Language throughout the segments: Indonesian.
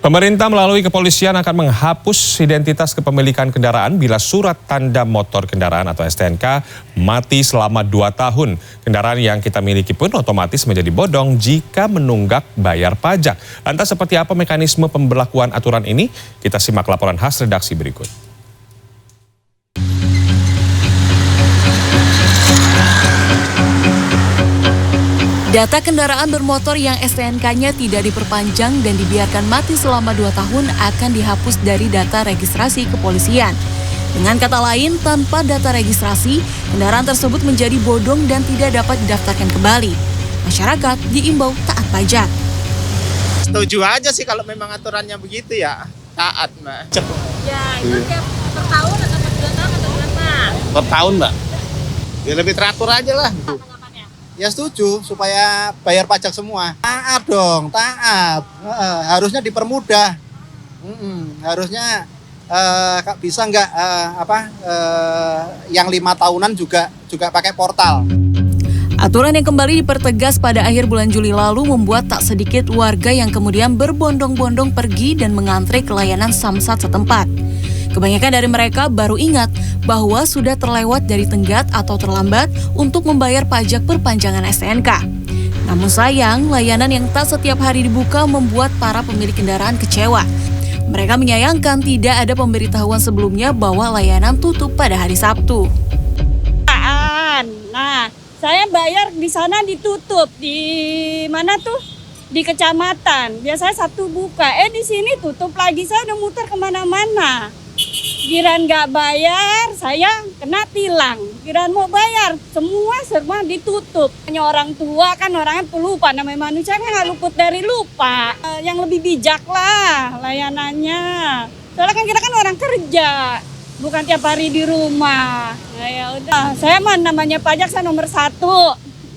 Pemerintah melalui kepolisian akan menghapus identitas kepemilikan kendaraan bila surat tanda motor kendaraan atau STNK mati selama 2 tahun. Kendaraan yang kita miliki pun otomatis menjadi bodong jika menunggak bayar pajak. Lantas seperti apa mekanisme pemberlakuan aturan ini? Kita simak laporan khas redaksi berikut. Data kendaraan bermotor yang STNK-nya tidak diperpanjang dan dibiarkan mati selama 2 tahun akan dihapus dari data registrasi kepolisian. Dengan kata lain, tanpa data registrasi, kendaraan tersebut menjadi bodong dan tidak dapat didaftarkan kembali. Masyarakat diimbau taat pajak. Setuju aja sih kalau memang aturannya begitu ya, taat Mbak. Ya, itu tiap per tahun atau per 2 tahun atau berapa? Per tahun Mbak, ya lebih teratur aja lah. Ya setuju, supaya bayar pajak semua. Taat dong, taat. Harusnya dipermudah. Harusnya bisa nggak yang 5 tahunan juga pakai portal. Aturan yang kembali dipertegas pada akhir bulan Juli lalu membuat tak sedikit warga yang kemudian berbondong-bondong pergi dan mengantre ke layanan Samsat setempat. Kebanyakan dari mereka baru ingat bahwa sudah terlewat dari tenggat atau terlambat untuk membayar pajak perpanjangan STNK. Namun sayang, layanan yang tak setiap hari dibuka membuat para pemilik kendaraan kecewa. Mereka menyayangkan tidak ada pemberitahuan sebelumnya bahwa layanan tutup pada hari Sabtu. Nah, saya bayar di sana ditutup. Di mana tuh? Di kecamatan. Biasanya Sabtu buka. Di sini tutup lagi. Saya udah muter kemana-mana. Kiran nggak bayar, saya kena tilang. Kiran mau bayar, semua ditutup. Hanya orang tua kan orangnya pelupa, namanya manusia kan nggak luput dari lupa. Yang lebih bijak lah layanannya. Soalnya kan kita kan orang kerja, bukan tiap hari di rumah. Nah, ya udah, saya mah namanya pajak saya nomor 1.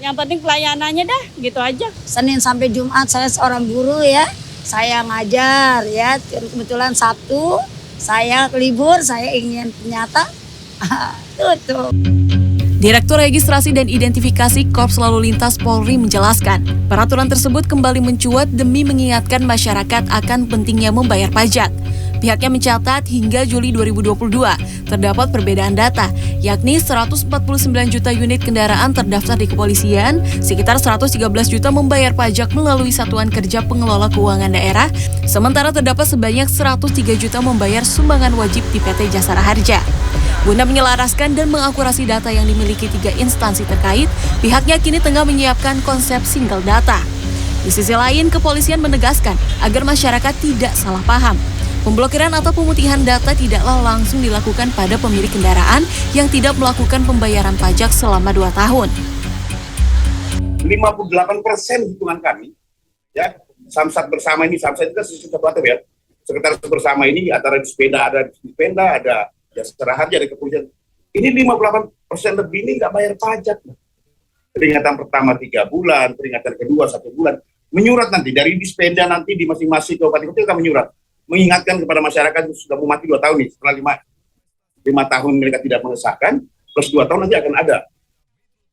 Yang penting pelayanannya dah, gitu aja. Senin sampai Jumat saya seorang guru ya, saya ngajar ya, kebetulan Sabtu. Saya libur, saya ingin ternyata tutup. Direktur Registrasi dan Identifikasi Korps Lalu Lintas Polri menjelaskan, peraturan tersebut kembali mencuat demi mengingatkan masyarakat akan pentingnya membayar pajak. Pihaknya mencatat hingga Juli 2022 terdapat perbedaan data, yakni 149 juta unit kendaraan terdaftar di kepolisian, sekitar 113 juta membayar pajak melalui Satuan Kerja Pengelola Keuangan Daerah, sementara terdapat sebanyak 103 juta membayar sumbangan wajib di PT Jasara Harja. Guna menyelaraskan dan mengakurasi data yang dimiliki 3 instansi terkait, pihaknya kini tengah menyiapkan konsep single data. Di sisi lain, kepolisian menegaskan agar masyarakat tidak salah paham. Pemblokiran atau pemutihan data tidaklah langsung dilakukan pada pemilik kendaraan yang tidak melakukan pembayaran pajak selama 2 tahun. 58% hitungan kami, ya, Samsat bersama ini, Samsat itu kan sesuatu ya. Sekretaris bersama ini antara di Dispenda, ada Jasara Harja, ada kepolisian. Ini 58% lebih ini nggak bayar pajak. Peringatan pertama 3 bulan, peringatan kedua 1 bulan. Menyurat nanti dari Dispenda nanti di masing-masing kabupaten itu akan menyurat. Mengingatkan kepada masyarakat yang sudah mau mati 2 tahun nih, setelah 5 tahun mereka tidak mengesahkan, plus 2 tahun nanti akan ada.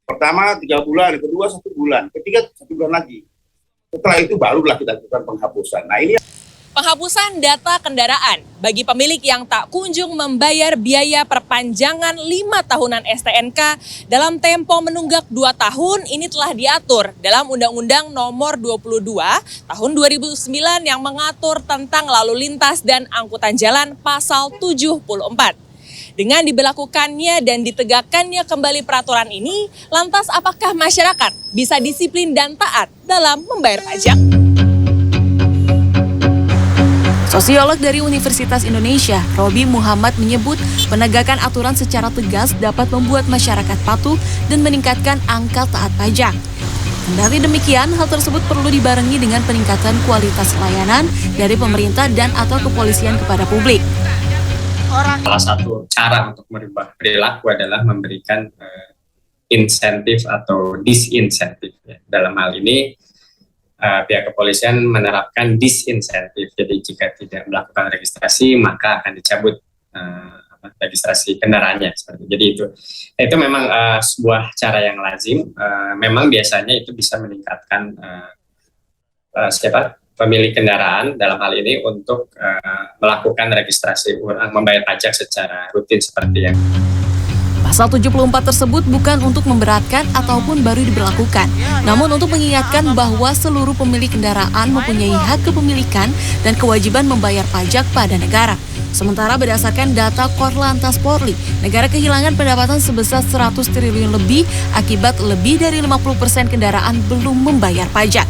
Pertama 3 bulan, kedua 1 bulan, ketiga 1 bulan lagi. Setelah itu barulah kita lakukan penghapusan. Nah ini Penghapusan data kendaraan bagi pemilik yang tak kunjung membayar biaya perpanjangan 5 tahunan STNK dalam tempo menunggak 2 tahun ini telah diatur dalam Undang-Undang Nomor 22 Tahun 2009 yang mengatur tentang lalu lintas dan angkutan jalan pasal 74. Dengan diberlakukannya dan ditegakkannya kembali peraturan ini, lantas apakah masyarakat bisa disiplin dan taat dalam membayar pajak? Sosiolog dari Universitas Indonesia, Robi Muhammad menyebut penegakan aturan secara tegas dapat membuat masyarakat patuh dan meningkatkan angka taat pajak. Kendati demikian, hal tersebut perlu dibarengi dengan peningkatan kualitas layanan dari pemerintah dan atau kepolisian kepada publik. Salah satu cara untuk merubah perilaku adalah memberikan insentif atau disinsentif. Ya. Dalam hal ini, pihak kepolisian menerapkan disinsentif. Jadi jika tidak melakukan registrasi, maka akan dicabut registrasi kendaraannya. Jadi itu memang sebuah cara yang lazim. Memang biasanya itu bisa meningkatkan pemilik kendaraan dalam hal ini untuk melakukan registrasi ulang membayar pajak secara rutin seperti yang Pasal 74 tersebut bukan untuk memberatkan ataupun baru diberlakukan, namun untuk mengingatkan bahwa seluruh pemilik kendaraan mempunyai hak kepemilikan dan kewajiban membayar pajak pada negara. Sementara berdasarkan data Korlantas Polri, negara kehilangan pendapatan sebesar 100 triliun lebih akibat lebih dari 50% kendaraan belum membayar pajak.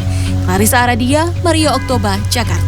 Clarissa Aradia, Mario Oktober, Jakarta.